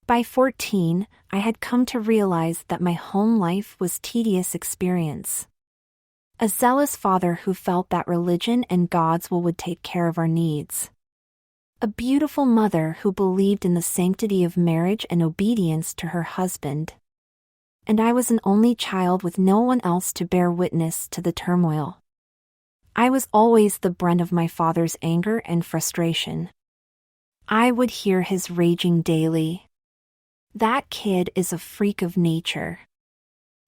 By 14, I had come to realize that my home life was tedious experience. A zealous father who felt that religion and God's will would take care of our needs. A beautiful mother who believed in the sanctity of marriage and obedience to her husband. And I was an only child with no one else to bear witness to the turmoil. I was always the brunt of my father's anger and frustration. I would hear his raging daily. "That kid is a freak of nature.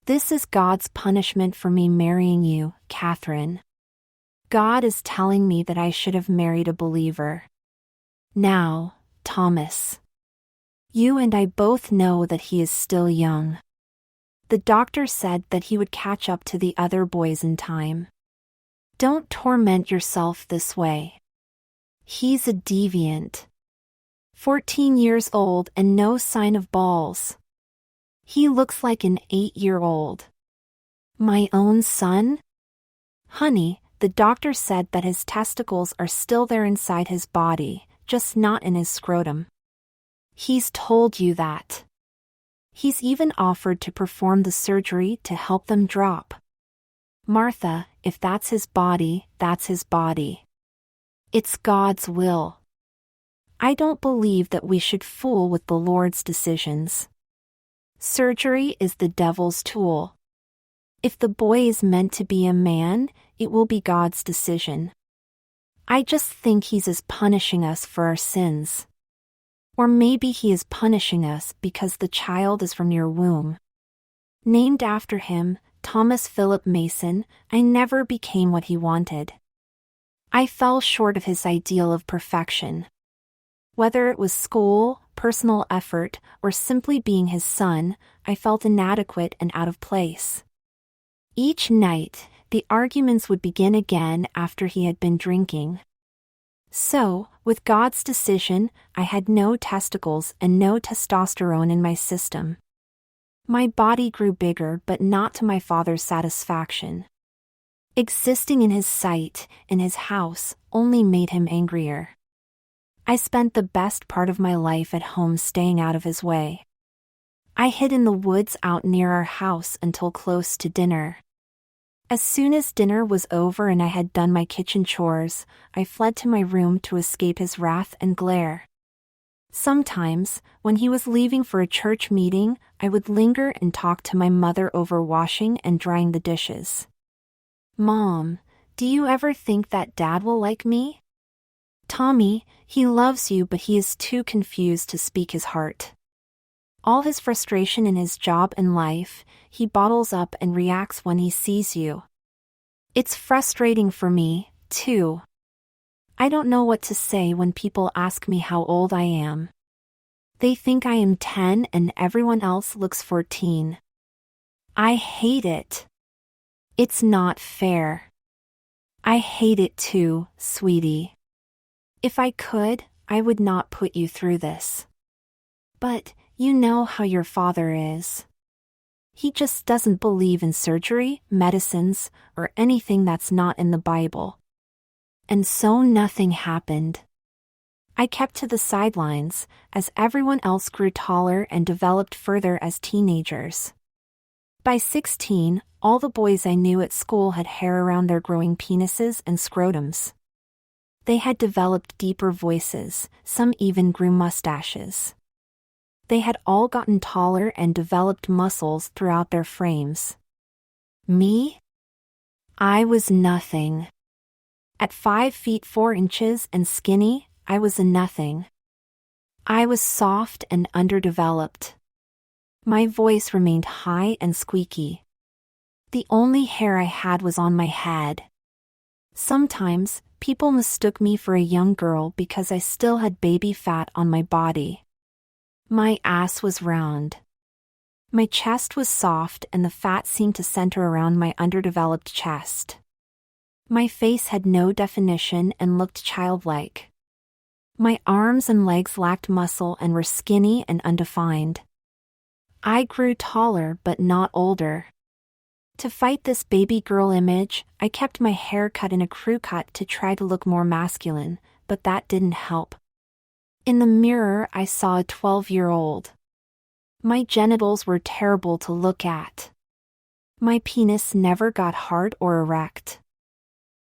This is God's punishment for me marrying you, Catherine. God is telling me that I should have married a believer. Now, Thomas. You and I both know that he is still young. The doctor said that he would catch up to the other boys in time. Don't torment yourself this way. He's a deviant. 14 years old and no sign of balls. He looks like an 8-year-old. My own son? Honey, the doctor said that his testicles are still there inside his body, just not in his scrotum. He's told you that. He's even offered to perform the surgery to help them drop. Martha, if that's his body, that's his body. It's God's will. I don't believe that we should fool with the Lord's decisions. Surgery is the devil's tool. If the boy is meant to be a man, it will be God's decision. I just think he's punishing us for our sins. Or maybe he is punishing us because the child is from your womb. Named after him, Thomas Philip Mason, I never became what he wanted. I fell short of his ideal of perfection. Whether it was school, personal effort, or simply being his son, I felt inadequate and out of place. Each night, the arguments would begin again after he had been drinking. So, with God's decision, I had no testicles and no testosterone in my system. My body grew bigger but not to my father's satisfaction. Existing in his sight, in his house, only made him angrier. I spent the best part of my life at home staying out of his way. I hid in the woods out near our house until close to dinner. As soon as dinner was over and I had done my kitchen chores, I fled to my room to escape his wrath and glare. Sometimes, when he was leaving for a church meeting, I would linger and talk to my mother over washing and drying the dishes. "Mom, do you ever think that Dad will like me?" "Tommy, he loves you but he is too confused to speak his heart. All his frustration in his job and life, he bottles up and reacts when he sees you. It's frustrating for me, too. I don't know what to say when people ask me how old I am. They think I am 10 and everyone else looks 14. I hate it. It's not fair. I hate it too, sweetie. If I could, I would not put you through this. But, you know how your father is. He just doesn't believe in surgery, medicines, or anything that's not in the Bible. And so nothing happened. I kept to the sidelines, as everyone else grew taller and developed further as teenagers. By 16, all the boys I knew at school had hair around their growing penises and scrotums. They had developed deeper voices, some even grew mustaches. They had all gotten taller and developed muscles throughout their frames. Me? I was nothing. At 5 feet 4 inches and skinny, I was a nothing. I was soft and underdeveloped. My voice remained high and squeaky. The only hair I had was on my head. Sometimes, people mistook me for a young girl because I still had baby fat on my body. My ass was round. My chest was soft and the fat seemed to center around my underdeveloped chest. My face had no definition and looked childlike. My arms and legs lacked muscle and were skinny and undefined. I grew taller but not older. To fight this baby girl image, I kept my hair cut in a crew cut to try to look more masculine, but that didn't help. In the mirror I saw a 12-year-old. My genitals were terrible to look at. My penis never got hard or erect.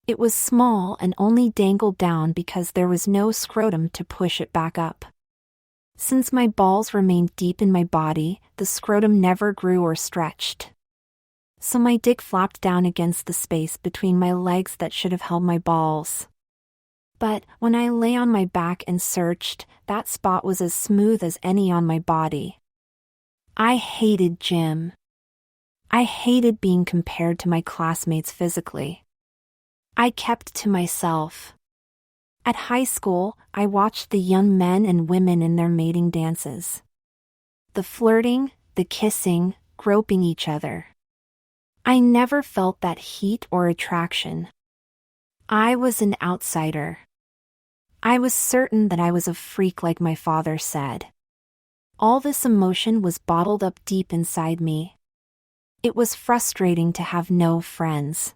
It was small and only dangled down because there was no scrotum to push it back up. Since my balls remained deep in my body, the scrotum never grew or stretched. So my dick flopped down against the space between my legs that should have held my balls. But when I lay on my back and searched, that spot was as smooth as any on my body. I hated gym. I hated being compared to my classmates physically. I kept to myself. At high school, I watched the young men and women in their mating dances. The flirting, the kissing, groping each other. I never felt that heat or attraction. I was an outsider. I was certain that I was a freak like my father said. All this emotion was bottled up deep inside me. It was frustrating to have no friends.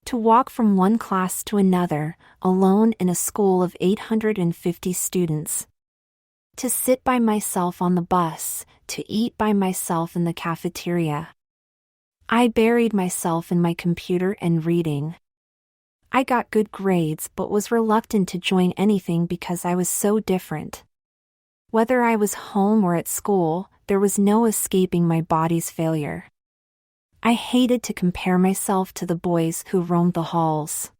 To walk from one class to another, alone in a school of 850 students. To sit by myself on the bus, to eat by myself in the cafeteria. I buried myself in my computer and reading. I got good grades but was reluctant to join anything because I was so different. Whether I was home or at school, there was no escaping my body's failure. I hated to compare myself to the boys who roamed the halls.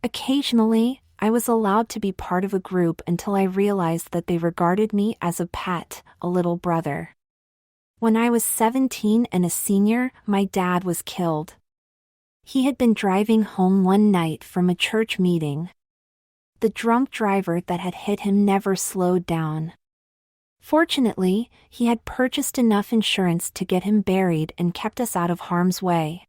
Occasionally, I was allowed to be part of a group until I realized that they regarded me as a pet, a little brother. When I was 17 and a senior, my dad was killed. He had been driving home one night from a church meeting. The drunk driver that had hit him never slowed down. Fortunately, he had purchased enough insurance to get him buried and kept us out of harm's way.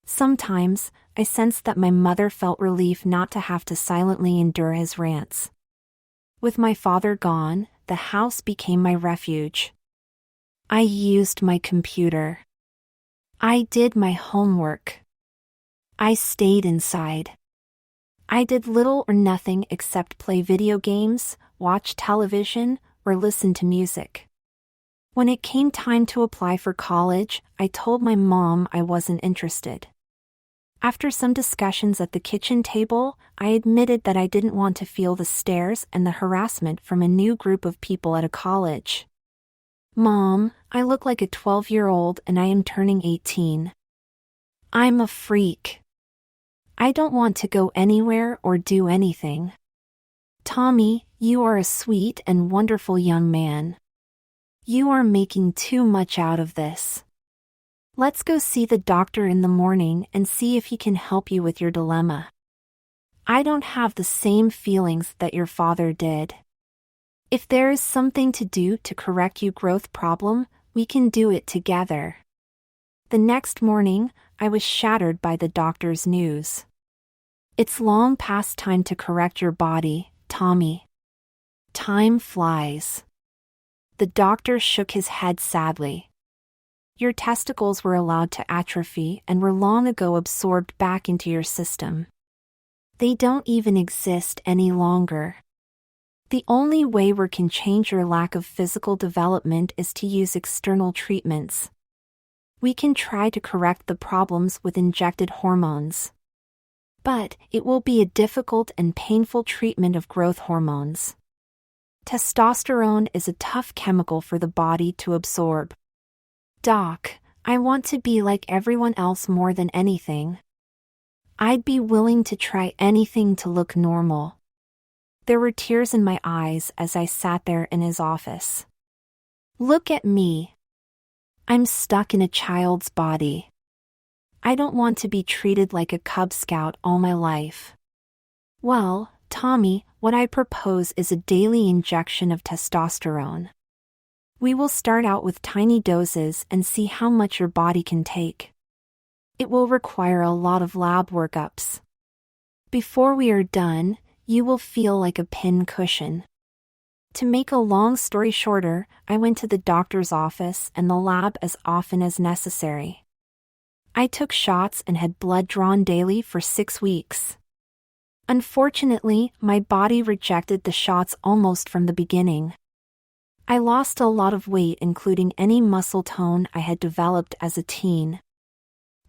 Sometimes, I sensed that my mother felt relief not to have to silently endure his rants. With my father gone, the house became my refuge. I used my computer. I did my homework. I stayed inside. I did little or nothing except play video games, watch television, or listen to music. When it came time to apply for college, I told my mom I wasn't interested. After some discussions at the kitchen table, I admitted that I didn't want to feel the stares and the harassment from a new group of people at a college. Mom, I look like a 12-year-old and I am turning 18. I'm a freak. I don't want to go anywhere or do anything. Tommy, you are a sweet and wonderful young man. You are making too much out of this. Let's go see the doctor in the morning and see if he can help you with your dilemma. I don't have the same feelings that your father did. If there is something to do to correct your growth problem, we can do it together. The next morning, I was shattered by the doctor's news. It's long past time to correct your body, Tommy. Time flies. The doctor shook his head sadly. Your testicles were allowed to atrophy and were long ago absorbed back into your system. They don't even exist any longer. The only way we can change your lack of physical development is to use external treatments. We can try to correct the problems with injected hormones. But it will be a difficult and painful treatment of growth hormones. Testosterone is a tough chemical for the body to absorb. Doc, I want to be like everyone else more than anything. I'd be willing to try anything to look normal. There were tears in my eyes as I sat there in his office. Look at me. I'm stuck in a child's body. I don't want to be treated like a Cub Scout all my life. Well, Tommy, what I propose is a daily injection of testosterone. We will start out with tiny doses and see how much your body can take. It will require a lot of lab workups. Before we are done, you will feel like a pin cushion. To make a long story shorter, I went to the doctor's office and the lab as often as necessary. I took shots and had blood drawn daily for 6 weeks. Unfortunately, my body rejected the shots almost from the beginning. I lost a lot of weight, including any muscle tone I had developed as a teen.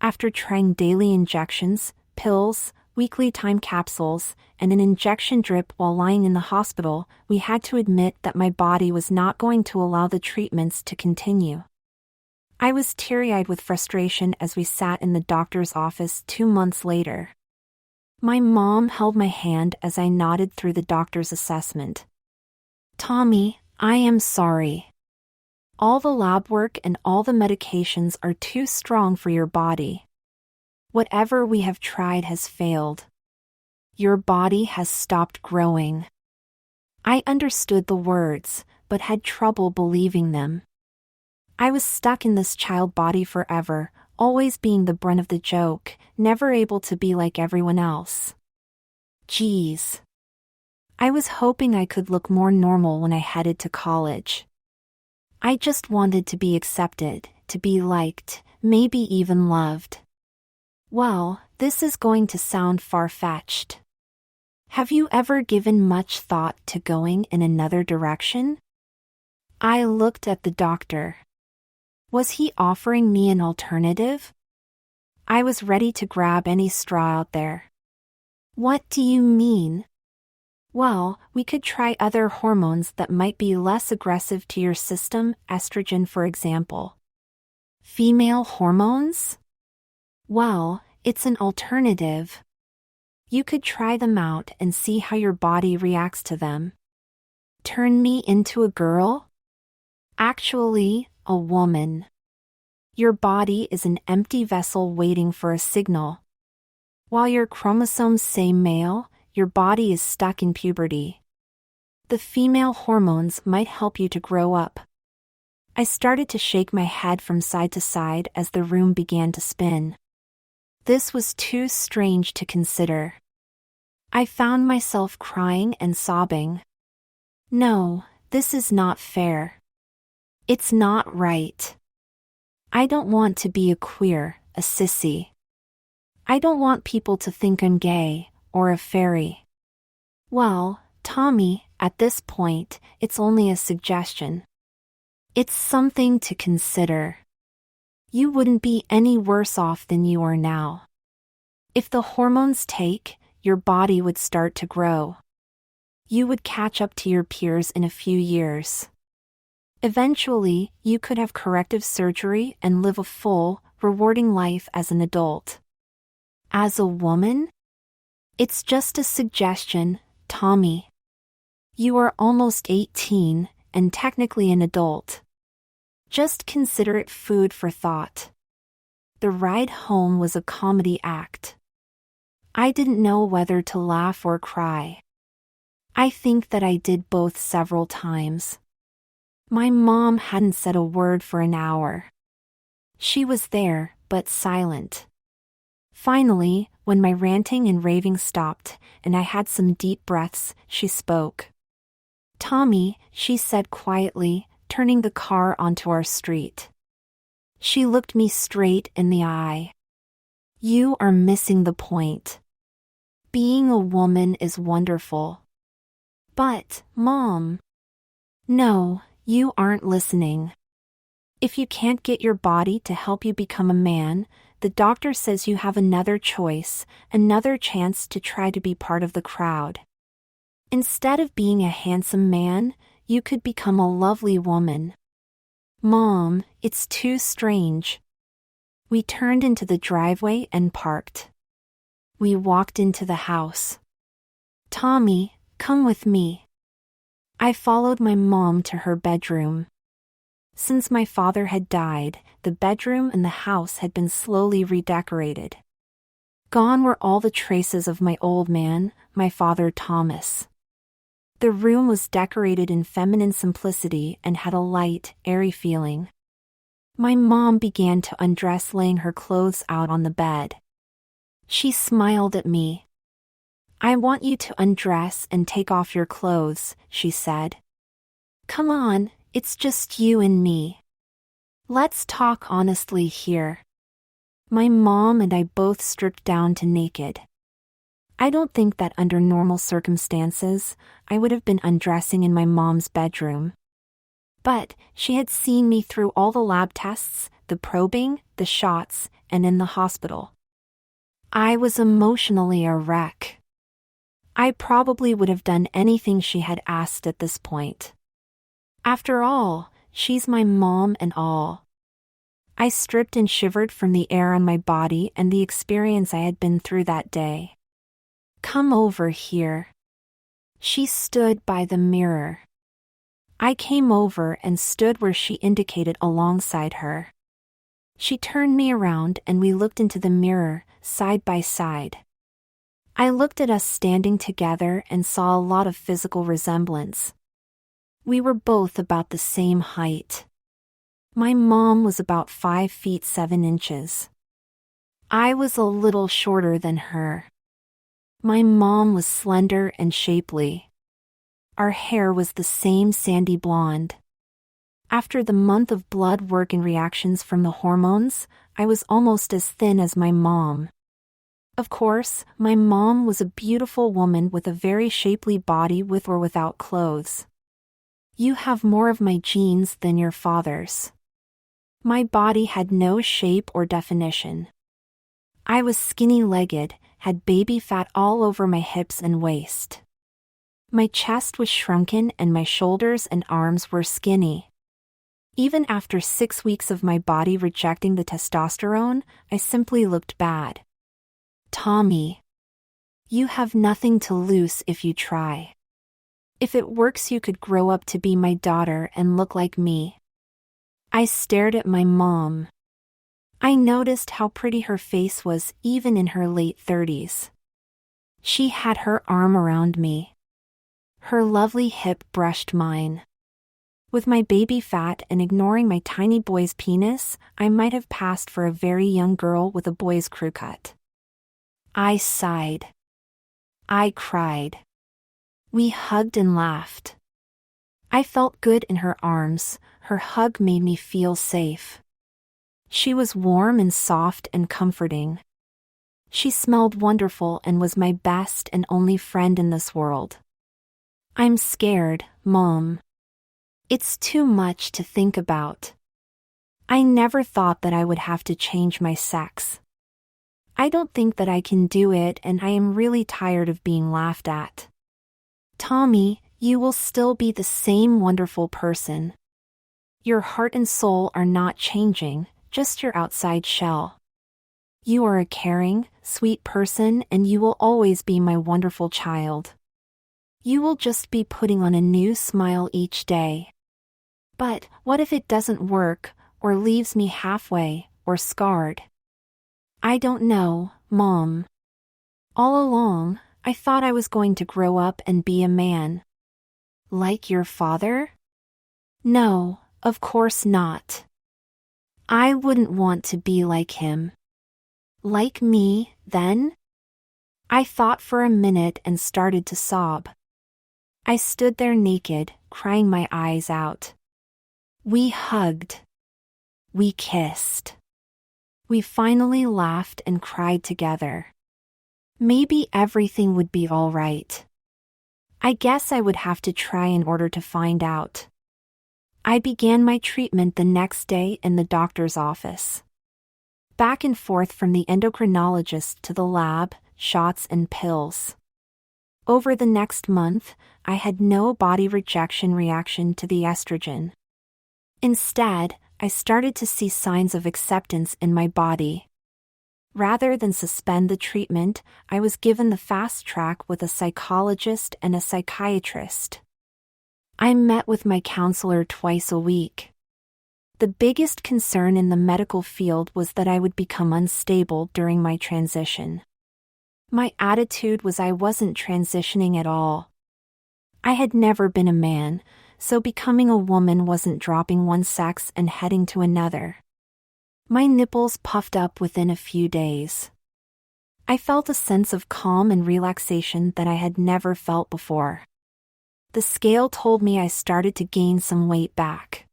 After trying daily injections, pills, weekly time capsules, and an injection drip while lying in the hospital, we had to admit that my body was not going to allow the treatments to continue. I was teary-eyed with frustration as we sat in the doctor's office 2 months later. My mom held my hand as I nodded through the doctor's assessment. "Tommy, I am sorry. All the lab work and all the medications are too strong for your body. Whatever we have tried has failed. Your body has stopped growing." I understood the words, but had trouble believing them. I was stuck in this child body forever, always being the brunt of the joke, never able to be like everyone else. Geez. I was hoping I could look more normal when I headed to college. I just wanted to be accepted, to be liked, maybe even loved. Well, this is going to sound far-fetched. Have you ever given much thought to going in another direction? I looked at the doctor. Was he offering me an alternative? I was ready to grab any straw out there. "What do you mean?" "Well, we could try other hormones that might be less aggressive to your system, estrogen for example." "Female hormones?" "Well, it's an alternative. You could try them out and see how your body reacts to them." "Turn me into a girl?" "Actually, a woman. Your body is an empty vessel waiting for a signal. While your chromosomes say male, your body is stuck in puberty. The female hormones might help you to grow up." I started to shake my head from side to side as the room began to spin. This was too strange to consider. I found myself crying and sobbing. No, this is not fair. It's not right. I don't want to be a queer, a sissy. I don't want people to think I'm gay, or a fairy. Well, Tommy, at this point, it's only a suggestion. It's something to consider. You wouldn't be any worse off than you are now. If the hormones take, your body would start to grow. You would catch up to your peers in a few years. Eventually, you could have corrective surgery and live a full, rewarding life as an adult. As a woman? It's just a suggestion, Tommy. You are almost 18, and technically an adult. Just consider it food for thought. The ride home was a comedy act. I didn't know whether to laugh or cry. I think that I did both several times. My mom hadn't said a word for an hour. She was there, but silent. Finally, when my ranting and raving stopped, and I had some deep breaths, she spoke. "Tommy," she said quietly, turning the car onto our street. She looked me straight in the eye. "You are missing the point. Being a woman is wonderful." "But, Mom..." "No, you aren't listening. If you can't get your body to help you become a man, the doctor says you have another choice, another chance to try to be part of the crowd. Instead of being a handsome man, you could become a lovely woman." "Mom, it's too strange." We turned into the driveway and parked. We walked into the house. "Tommy, come with me." I followed my mom to her bedroom. Since my father had died, the bedroom and the house had been slowly redecorated. Gone were all the traces of my old man, my father Thomas. The room was decorated in feminine simplicity and had a light, airy feeling. My mom began to undress, laying her clothes out on the bed. She smiled at me. "I want you to undress and take off your clothes," she said. "Come on, it's just you and me. Let's talk honestly here." My mom and I both stripped down to naked. I don't think that under normal circumstances, I would have been undressing in my mom's bedroom. But she had seen me through all the lab tests, the probing, the shots, and in the hospital. I was emotionally a wreck. I probably would have done anything she had asked at this point. After all, she's my mom and all. I stripped and shivered from the air on my body and the experience I had been through that day. "Come over here." She stood by the mirror. I came over and stood where she indicated alongside her. She turned me around and we looked into the mirror, side by side. I looked at us standing together and saw a lot of physical resemblance. We were both about the same height. My mom was about 5 feet 7 inches. I was a little shorter than her. My mom was slender and shapely. Our hair was the same sandy blonde. After the month of blood work and reactions from the hormones, I was almost as thin as my mom. Of course, my mom was a beautiful woman with a very shapely body with or without clothes. You have more of my genes than your father's. My body had no shape or definition. I was skinny-legged, had baby fat all over my hips and waist. My chest was shrunken and my shoulders and arms were skinny. Even after 6 weeks of my body rejecting the testosterone, I simply looked bad. "Tommy, you have nothing to lose if you try. If it works, you could grow up to be my daughter and look like me." I stared at my mom. I noticed how pretty her face was even in her late 30s. She had her arm around me. Her lovely hip brushed mine. With my baby fat and ignoring my tiny boy's penis, I might have passed for a very young girl with a boy's crew cut. I sighed. I cried. We hugged and laughed. I felt good in her arms. Her hug made me feel safe. She was warm and soft and comforting. She smelled wonderful and was my best and only friend in this world. "I'm scared, Mom. It's too much to think about. I never thought that I would have to change my sex. I don't think that I can do it, and I am really tired of being laughed at." "Tommy, you will still be the same wonderful person. Your heart and soul are not changing, just your outside shell. You are a caring, sweet person, and you will always be my wonderful child. You will just be putting on a new smile each day. But what if it doesn't work, or leaves me halfway, or scarred? I don't know, Mom. All along, I thought I was going to grow up and be a man. Like your father? No, of course not. I wouldn't want to be like him. Like me, then?" I thought for a minute and started to sob. I stood there naked, crying my eyes out. We hugged. We kissed. We finally laughed and cried together. Maybe everything would be all right. I guess I would have to try in order to find out. I began my treatment the next day in the doctor's office. Back and forth from the endocrinologist to the lab, shots and pills. Over the next month, I had no body rejection reaction to the estrogen. Instead, I started to see signs of acceptance in my body. Rather than suspend the treatment, I was given the fast track with a psychologist and a psychiatrist. I met with my counselor twice a week. The biggest concern in the medical field was that I would become unstable during my transition. My attitude was I wasn't transitioning at all. I had never been a man, so becoming a woman wasn't dropping one sex and heading to another. My nipples puffed up within a few days. I felt a sense of calm and relaxation that I had never felt before. The scale told me I started to gain some weight back.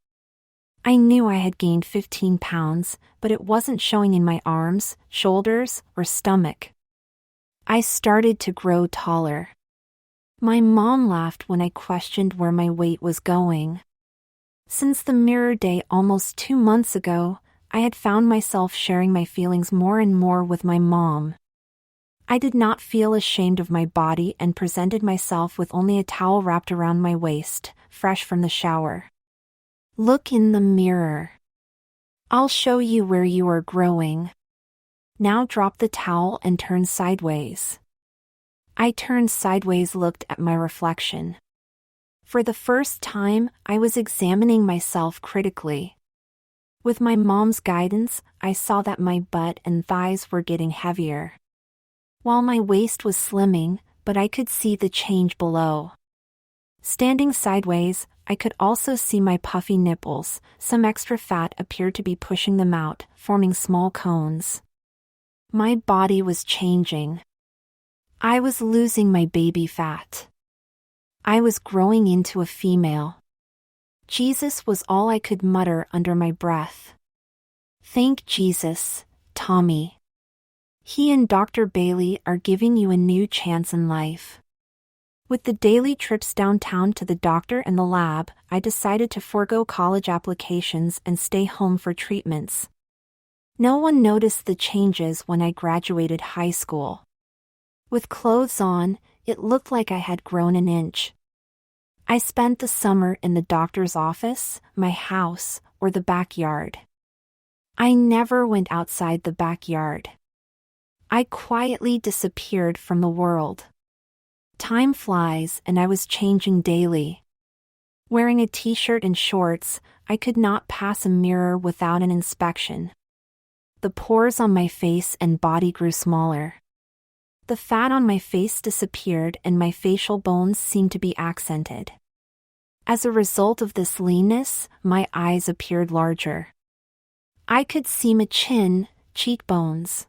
I knew I had gained 15 pounds, but it wasn't showing in my arms, shoulders, or stomach. I started to grow taller. My mom laughed when I questioned where my weight was going. Since the mirror day almost 2 months ago, I had found myself sharing my feelings more and more with my mom. I did not feel ashamed of my body and presented myself with only a towel wrapped around my waist, fresh from the shower. Look in the mirror. I'll show you where you are growing. Now drop the towel and turn sideways. I turned sideways, looked at my reflection. For the first time, I was examining myself critically. With my mom's guidance, I saw that my butt and thighs were getting heavier, while my waist was slimming, but I could see the change below. Standing sideways, I could also see my puffy nipples. Some extra fat appeared to be pushing them out, forming small cones. My body was changing. I was losing my baby fat. I was growing into a female. Jesus was all I could mutter under my breath. Thank Jesus, Tommy. He and Dr. Bailey are giving you a new chance in life. With the daily trips downtown to the doctor and the lab, I decided to forego college applications and stay home for treatments. No one noticed the changes when I graduated high school. With clothes on, it looked like I had grown an inch. I spent the summer in the doctor's office, my house, or the backyard. I never went outside the backyard. I quietly disappeared from the world. Time flies and I was changing daily. Wearing a t-shirt and shorts, I could not pass a mirror without an inspection. The pores on my face and body grew smaller. The fat on my face disappeared and my facial bones seemed to be accented. As a result of this leanness, my eyes appeared larger. I could see my chin, cheekbones.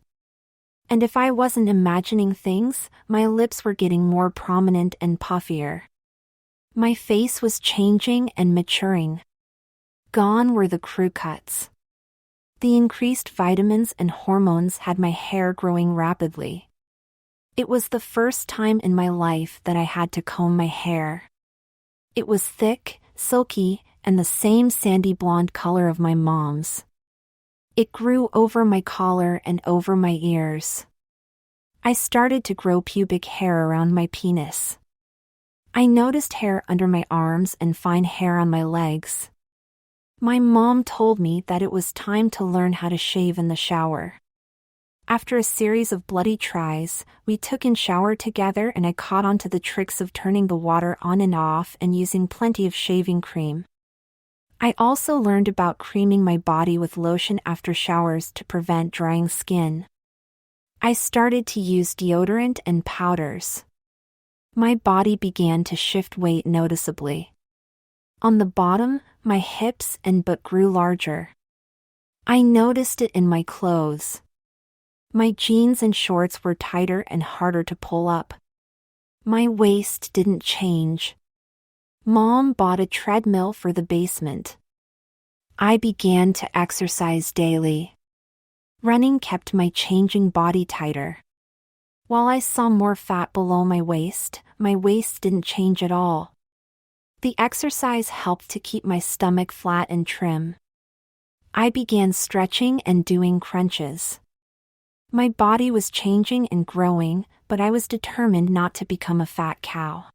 And if I wasn't imagining things, my lips were getting more prominent and puffier. My face was changing and maturing. Gone were the crew cuts. The increased vitamins and hormones had my hair growing rapidly. It was the first time in my life that I had to comb my hair. It was thick, silky, and the same sandy blonde color of my mom's. It grew over my collar and over my ears. I started to grow pubic hair around my penis. I noticed hair under my arms and fine hair on my legs. My mom told me that it was time to learn how to shave in the shower. After a series of bloody tries, we took in shower together and I caught on to the tricks of turning the water on and off and using plenty of shaving cream. I also learned about creaming my body with lotion after showers to prevent drying skin. I started to use deodorant and powders. My body began to shift weight noticeably. On the bottom, my hips and butt grew larger. I noticed it in my clothes. My jeans and shorts were tighter and harder to pull up. My waist didn't change. Mom bought a treadmill for the basement. I began to exercise daily. Running kept my changing body tighter. While I saw more fat below my waist didn't change at all. The exercise helped to keep my stomach flat and trim. I began stretching and doing crunches. My body was changing and growing, but I was determined not to become a fat cow.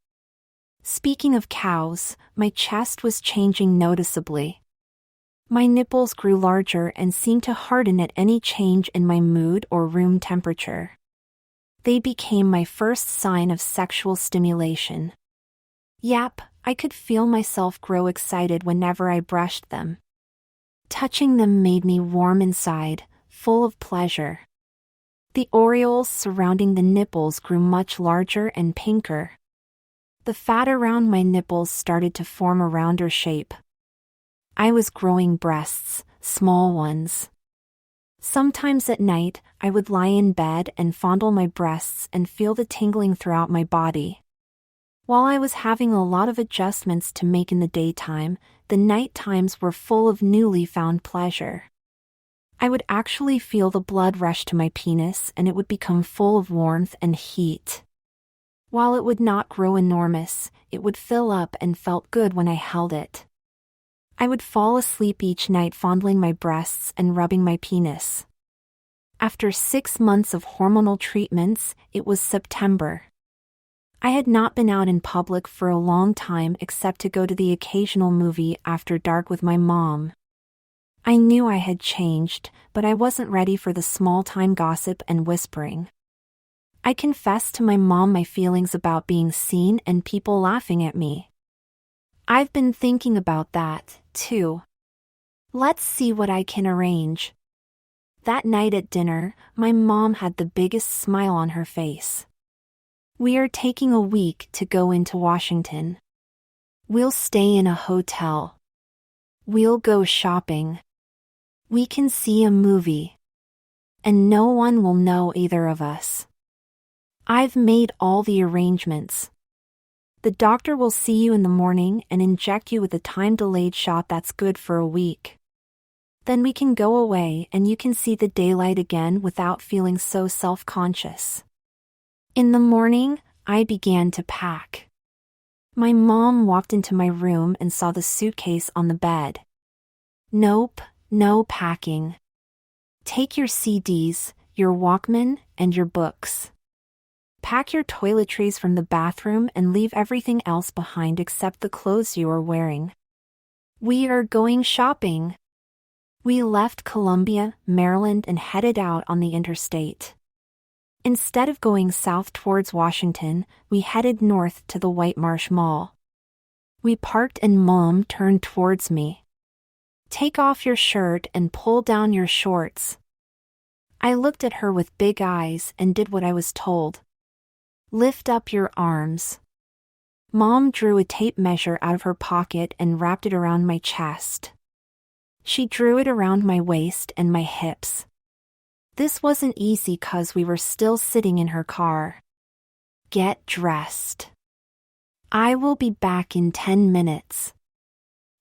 Speaking of cows, my chest was changing noticeably. My nipples grew larger and seemed to harden at any change in my mood or room temperature. They became my first sign of sexual stimulation. Yep, I could feel myself grow excited whenever I brushed them. Touching them made me warm inside, full of pleasure. The aureoles surrounding the nipples grew much larger and pinker. The fat around my nipples started to form a rounder shape. I was growing breasts, small ones. Sometimes at night, I would lie in bed and fondle my breasts and feel the tingling throughout my body. While I was having a lot of adjustments to make in the daytime, the night times were full of newly found pleasure. I would actually feel the blood rush to my penis and it would become full of warmth and heat. While it would not grow enormous, it would fill up and felt good when I held it. I would fall asleep each night fondling my breasts and rubbing my penis. After 6 months of hormonal treatments, it was September. I had not been out in public for a long time except to go to the occasional movie after dark with my mom. I knew I had changed, but I wasn't ready for the small-time gossip and whispering. I confessed to my mom my feelings about being seen and people laughing at me. I've been thinking about that, too. Let's see what I can arrange. That night at dinner, my mom had the biggest smile on her face. We are taking a week to go into Washington. We'll stay in a hotel. We'll go shopping. We can see a movie. And no one will know either of us. I've made all the arrangements. The doctor will see you in the morning and inject you with a time-delayed shot that's good for a week. Then we can go away and you can see the daylight again without feeling so self-conscious. In the morning, I began to pack. My mom walked into my room and saw the suitcase on the bed. Nope, no packing. Take your CDs, your Walkman, and your books. Pack your toiletries from the bathroom and leave everything else behind except the clothes you are wearing. We are going shopping. We left Columbia, Maryland and headed out on the interstate. Instead of going south towards Washington, we headed north to the White Marsh Mall. We parked and Mom turned towards me. Take off your shirt and pull down your shorts. I looked at her with big eyes and did what I was told. Lift up your arms. Mom drew a tape measure out of her pocket and wrapped it around my chest. She drew it around my waist and my hips. This wasn't easy 'cause we were still sitting in her car. Get dressed. I will be back in 10 minutes.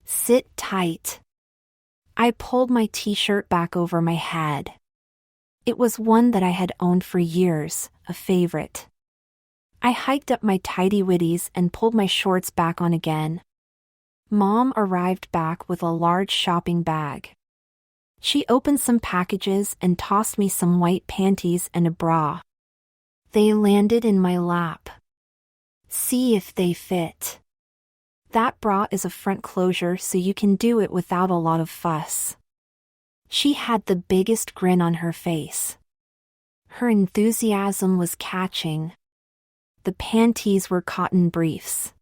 Sit tight. I pulled my t-shirt back over my head. It was one that I had owned for years, a favorite. I hiked up my tighty-whities and pulled my shorts back on again. Mom arrived back with a large shopping bag. She opened some packages and tossed me some white panties and a bra. They landed in my lap. See if they fit. That bra is a front closure so you can do it without a lot of fuss. She had the biggest grin on her face. Her enthusiasm was catching. The panties were cotton briefs.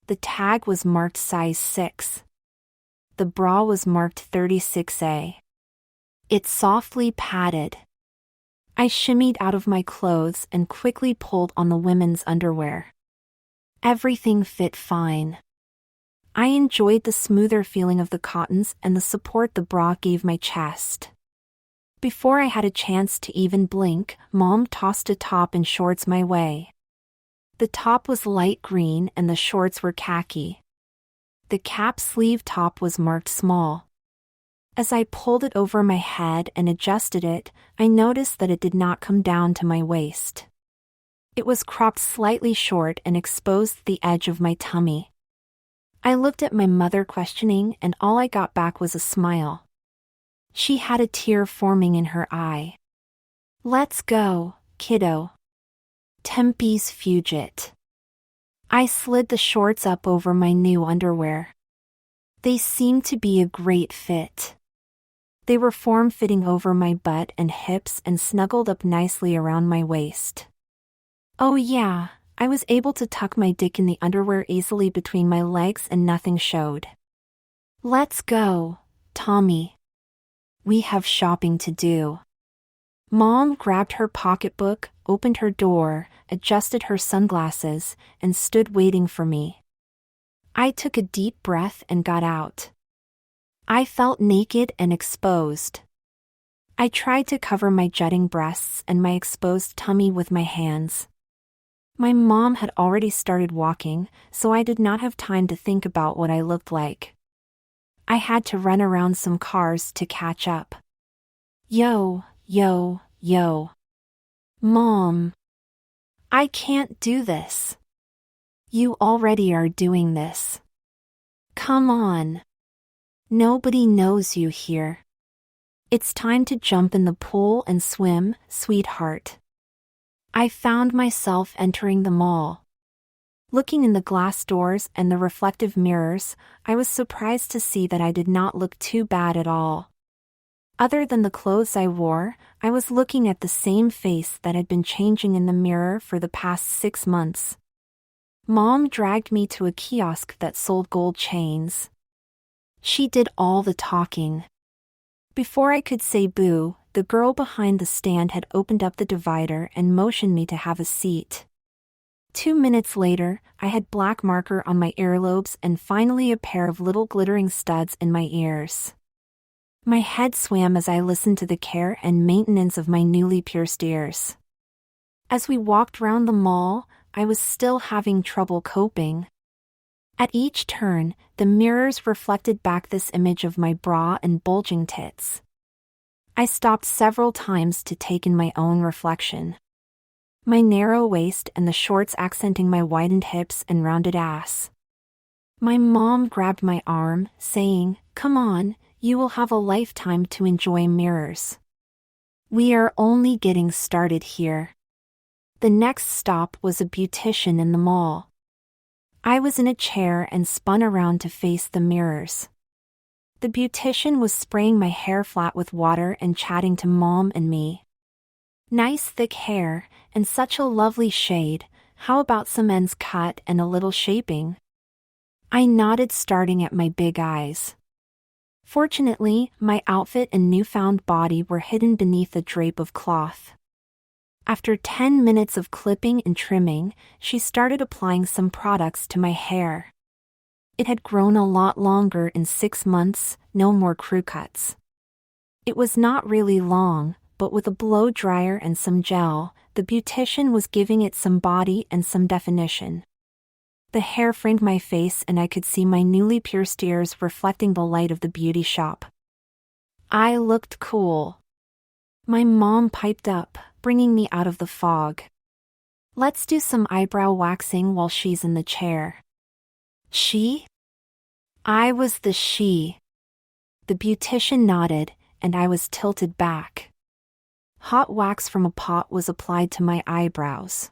The tag was marked size 6. The bra was marked 36A. It softly padded. I shimmied out of my clothes and quickly pulled on the women's underwear. Everything fit fine. I enjoyed the smoother feeling of the cottons and the support the bra gave my chest. Before I had a chance to even blink, Mom tossed a top and shorts my way. The top was light green and the shorts were khaki. The cap sleeve top was marked small. As I pulled it over my head and adjusted it, I noticed that it did not come down to my waist. It was cropped slightly short and exposed the edge of my tummy. I looked at my mother questioning and all I got back was a smile. She had a tear forming in her eye. Let's go, kiddo. Tempe's Fugit. I slid the shorts up over my new underwear. They seemed to be a great fit. They were form-fitting over my butt and hips and snuggled up nicely around my waist. Oh yeah, I was able to tuck my dick in the underwear easily between my legs and nothing showed. Let's go, Tommy. We have shopping to do. Mom grabbed her pocketbook, opened her door, adjusted her sunglasses, and stood waiting for me. I took a deep breath and got out. I felt naked and exposed. I tried to cover my jutting breasts and my exposed tummy with my hands. My mom had already started walking, so I did not have time to think about what I looked like. I had to run around some cars to catch up. Yo, yo, yo. Mom. I can't do this. You already are doing this. Come on. Nobody knows you here. It's time to jump in the pool and swim, sweetheart. I found myself entering the mall. Looking in the glass doors and the reflective mirrors, I was surprised to see that I did not look too bad at all. Other than the clothes I wore, I was looking at the same face that had been changing in the mirror for the past 6 months. Mom dragged me to a kiosk that sold gold chains. She did all the talking. Before I could say boo, the girl behind the stand had opened up the divider and motioned me to have a seat. 2 minutes later, I had black marker on my earlobes and finally a pair of little glittering studs in my ears. My head swam as I listened to the care and maintenance of my newly pierced ears. As we walked round the mall, I was still having trouble coping. At each turn, the mirrors reflected back this image of my bra and bulging tits. I stopped several times to take in my own reflection. My narrow waist and the shorts accenting my widened hips and rounded ass. My mom grabbed my arm, saying, "Come on, you will have a lifetime to enjoy mirrors. We are only getting started here." The next stop was a beautician in the mall. I was in a chair and spun around to face the mirrors. The beautician was spraying my hair flat with water and chatting to Mom and me. "Nice thick hair, and such a lovely shade. How about some ends cut and a little shaping?" I nodded, starting at my big eyes. Fortunately, my outfit and newfound body were hidden beneath a drape of cloth. After 10 minutes of clipping and trimming, she started applying some products to my hair. It had grown a lot longer in 6 months, no more crew cuts. It was not really long, but with a blow dryer and some gel, the beautician was giving it some body and some definition. The hair framed my face and I could see my newly pierced ears reflecting the light of the beauty shop. I looked cool. My mom piped up, bringing me out of the fog. "Let's do some eyebrow waxing while she's in the chair." She? I was the she. The beautician nodded, and I was tilted back. Hot wax from a pot was applied to my eyebrows.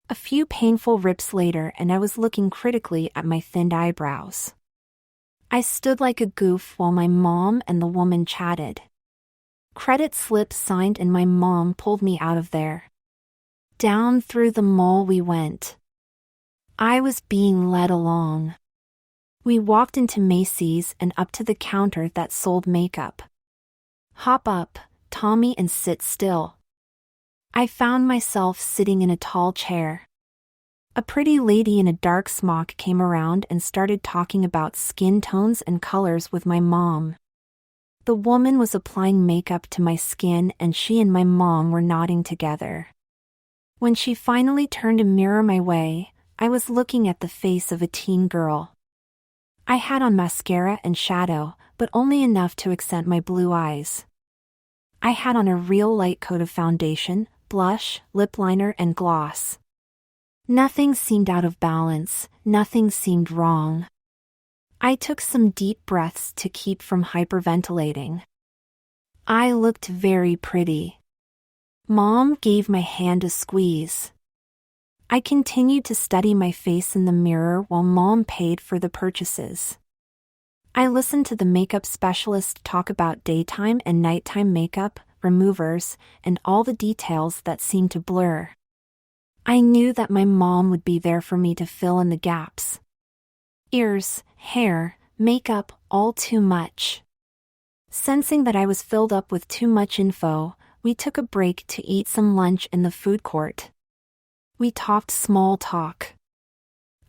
A few painful rips later and I was looking critically at my thinned eyebrows. I stood like a goof while my mom and the woman chatted. Credit slip signed and my mom pulled me out of there. Down through the mall we went. I was being led along. We walked into Macy's and up to the counter that sold makeup. "Hop up, Tommy, and sit still." I found myself sitting in a tall chair. A pretty lady in a dark smock came around and started talking about skin tones and colors with my mom. The woman was applying makeup to my skin and she and my mom were nodding together. When she finally turned a mirror my way, I was looking at the face of a teen girl. I had on mascara and shadow, but only enough to accent my blue eyes. I had on a real light coat of foundation, blush, lip liner, and gloss. Nothing seemed out of balance, nothing seemed wrong. I took some deep breaths to keep from hyperventilating. I looked very pretty. Mom gave my hand a squeeze. I continued to study my face in the mirror while Mom paid for the purchases. I listened to the makeup specialist talk about daytime and nighttime makeup, removers, and all the details that seemed to blur. I knew that my mom would be there for me to fill in the gaps. Ears, hair, makeup, all too much. Sensing that I was filled up with too much info, we took a break to eat some lunch in the food court. We talked small talk.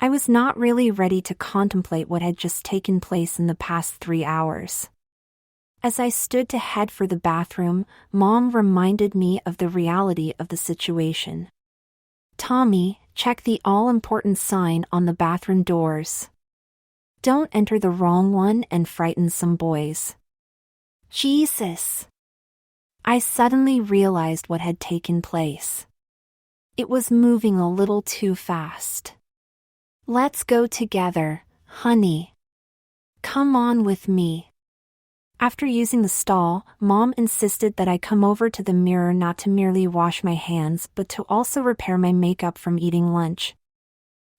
I was not really ready to contemplate what had just taken place in the past 3 hours. As I stood to head for the bathroom, Mom reminded me of the reality of the situation. "Tommy, check the all-important sign on the bathroom doors. Don't enter the wrong one and frighten some boys." Jesus! I suddenly realized what had taken place. It was moving a little too fast. "Let's go together, honey. Come on with me. After using the stall, Mom insisted that I come over to the mirror not to merely wash my hands but to also repair my makeup from eating lunch.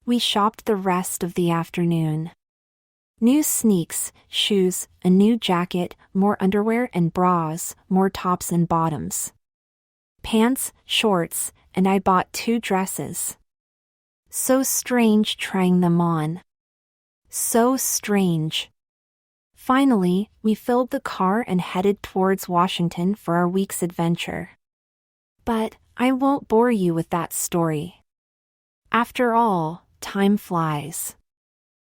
We shopped the rest of the afternoon. New sneaks, shoes, a new jacket, more underwear and bras, more tops and bottoms. Pants, shorts, and I bought 2 dresses. So strange trying them on. So strange. Finally, we filled the car and headed towards Washington for our week's adventure. But I won't bore you with that story. After all, time flies.